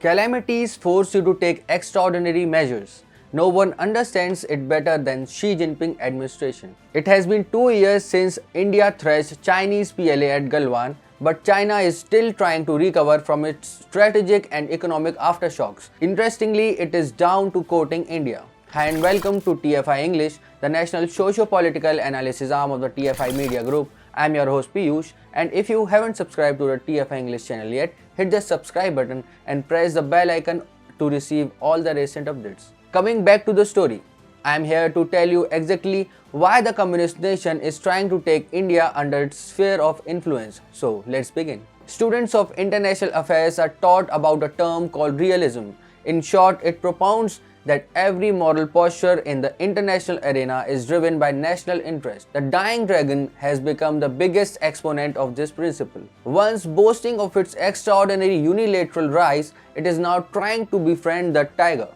Calamities force you to take extraordinary measures. No one understands it better than Xi Jinping administration. It has been 2 years since India thrashed Chinese PLA at Galwan, but China is still trying to recover from its strategic and economic aftershocks. Interestingly, it is down to quoting India. Hi and welcome to TFI English, the national socio-political analysis arm of the TFI Media Group. I am your host PIYUSH, and if you haven't subscribed to the TFI English channel yet, hit the subscribe button and press the bell icon to receive all the recent updates. Coming back to the story, I am here to tell you exactly why the communist nation is trying to take India under its sphere of influence. So let's begin. Students of international affairs are taught about a term called realism. In short, it propounds that every moral posture in the international arena is driven by national interest. The dying dragon has become the biggest exponent of this principle. Once boasting of its extraordinary unilateral rise, it is now trying to befriend the tiger.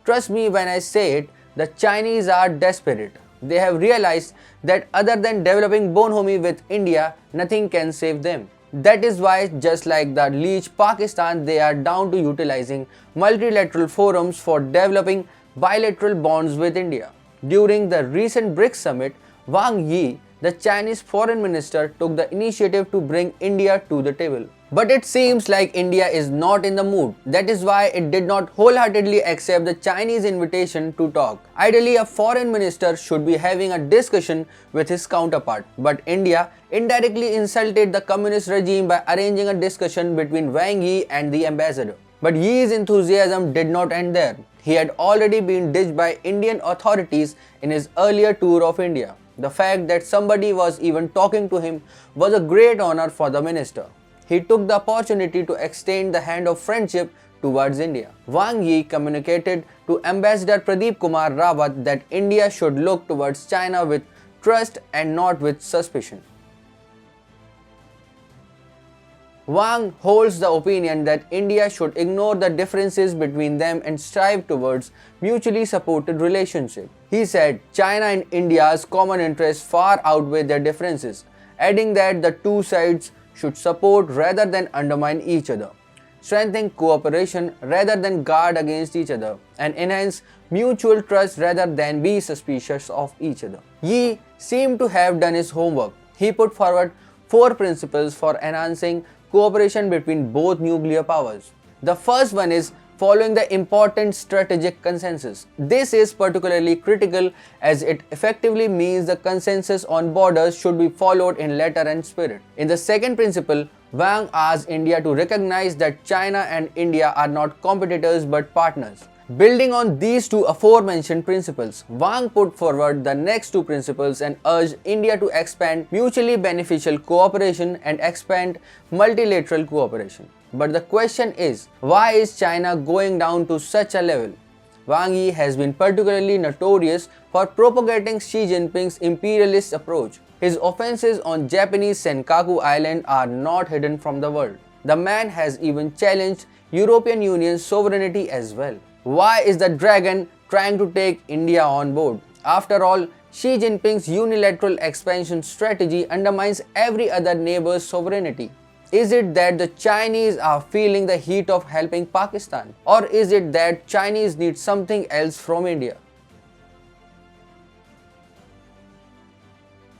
Trust me when I say it, the Chinese are desperate. They have realized that other than developing bonhomie with India, nothing can save them. That is why, just like the leech Pakistan, they are down to utilizing multilateral forums for developing bilateral bonds with India. During the recent BRICS summit, Wang Yi, the Chinese foreign minister, took the initiative to bring India to the table. But it seems like India is not in the mood. That is why it did not wholeheartedly accept the Chinese invitation to talk. Ideally, a foreign minister should be having a discussion with his counterpart. But India indirectly insulted the communist regime by arranging a discussion between Wang Yi and the ambassador. But Yi's enthusiasm did not end there. He had already been ditched by Indian authorities in his earlier tour of India. The fact that somebody was even talking to him was a great honor for the minister. He took the opportunity to extend the hand of friendship towards India. Wang Yi communicated to Ambassador Pradeep Kumar Rawat that India should look towards China with trust and not with suspicion. Wang holds the opinion that India should ignore the differences between them and strive towards mutually supported relationship. He said China and India's common interests far outweigh their differences, adding that the two sides should support rather than undermine each other, strengthen cooperation rather than guard against each other, and enhance mutual trust rather than be suspicious of each other. Yi seemed to have done his homework. He put forward 4 principles for enhancing cooperation between both nuclear powers. The first one is following the important strategic consensus. This is particularly critical as it effectively means the consensus on borders should be followed in letter and spirit. In the second principle, Wang asked India to recognize that China and India are not competitors but partners. Building on these two aforementioned principles, Wang put forward the next 2 principles and urged India to expand mutually beneficial cooperation and expand multilateral cooperation. But the question is, why is China going down to such a level? Wang Yi has been particularly notorious for propagating Xi Jinping's imperialist approach. His offenses on Japanese Senkaku Island are not hidden from the world. The man has even challenged European Union's sovereignty as well. Why is the dragon trying to take India on board? After all, Xi Jinping's unilateral expansion strategy undermines every other neighbor's sovereignty. Is it that the Chinese are feeling the heat of helping Pakistan? Or is it that Chinese need something else from India?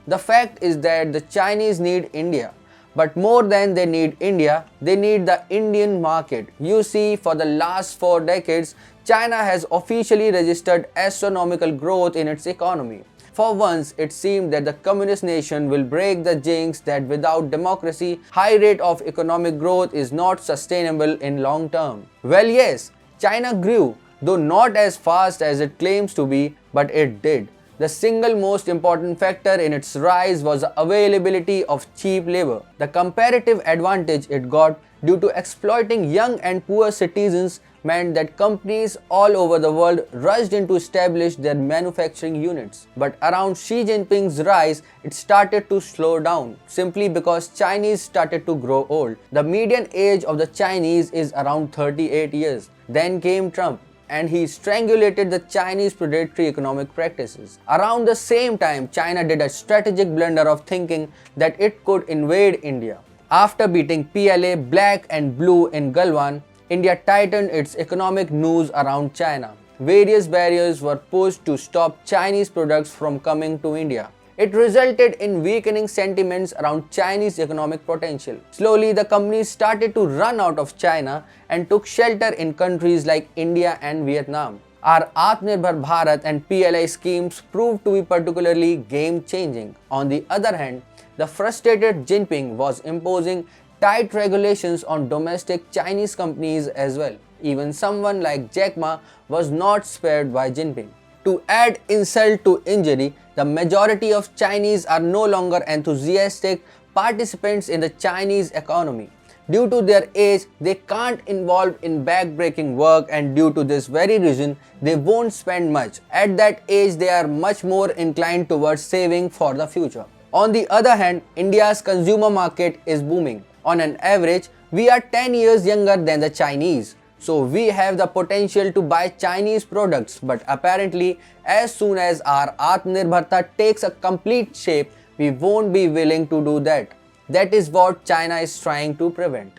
The fact is that the Chinese need India. But more than they need India, they need the Indian market. You see, for the last 4 decades, China has officially registered astronomical growth in its economy. For once, it seemed that the communist nation will break the jinx that without democracy, high rate of economic growth is not sustainable in long term. Well, yes, China grew, though not as fast as it claims to be, but it did. The single most important factor in its rise was the availability of cheap labor. The comparative advantage it got due to exploiting young and poor citizens meant that companies all over the world rushed in to establish their manufacturing units. But around Xi Jinping's rise, it started to slow down, simply because Chinese started to grow old. The median age of the Chinese is around 38 years. Then came Trump, and he strangulated the Chinese predatory economic practices. Around the same time, China did a strategic blunder of thinking that it could invade India. After beating PLA black and blue in Galwan, India tightened its economic noose around China. Various barriers were pushed to stop Chinese products from coming to India. It resulted in weakening sentiments around Chinese economic potential. Slowly, the companies started to run out of China and took shelter in countries like India and Vietnam. Our Atmanirbhar Bharat and PLI schemes proved to be particularly game-changing. On the other hand, the frustrated Jinping was imposing tight regulations on domestic Chinese companies as well. Even someone like Jack Ma was not spared by Jinping. To add insult to injury, the majority of Chinese are no longer enthusiastic participants in the Chinese economy. Due to their age, they can't involve in back-breaking work, and due to this very reason, they won't spend much. At that age, they are much more inclined towards saving for the future. On the other hand, India's consumer market is booming. On an average, we are 10 years younger than the Chinese. So we have the potential to buy Chinese products, but apparently as soon as our Atmanirbharta takes a complete shape, we won't be willing to do that. That is what China is trying to prevent.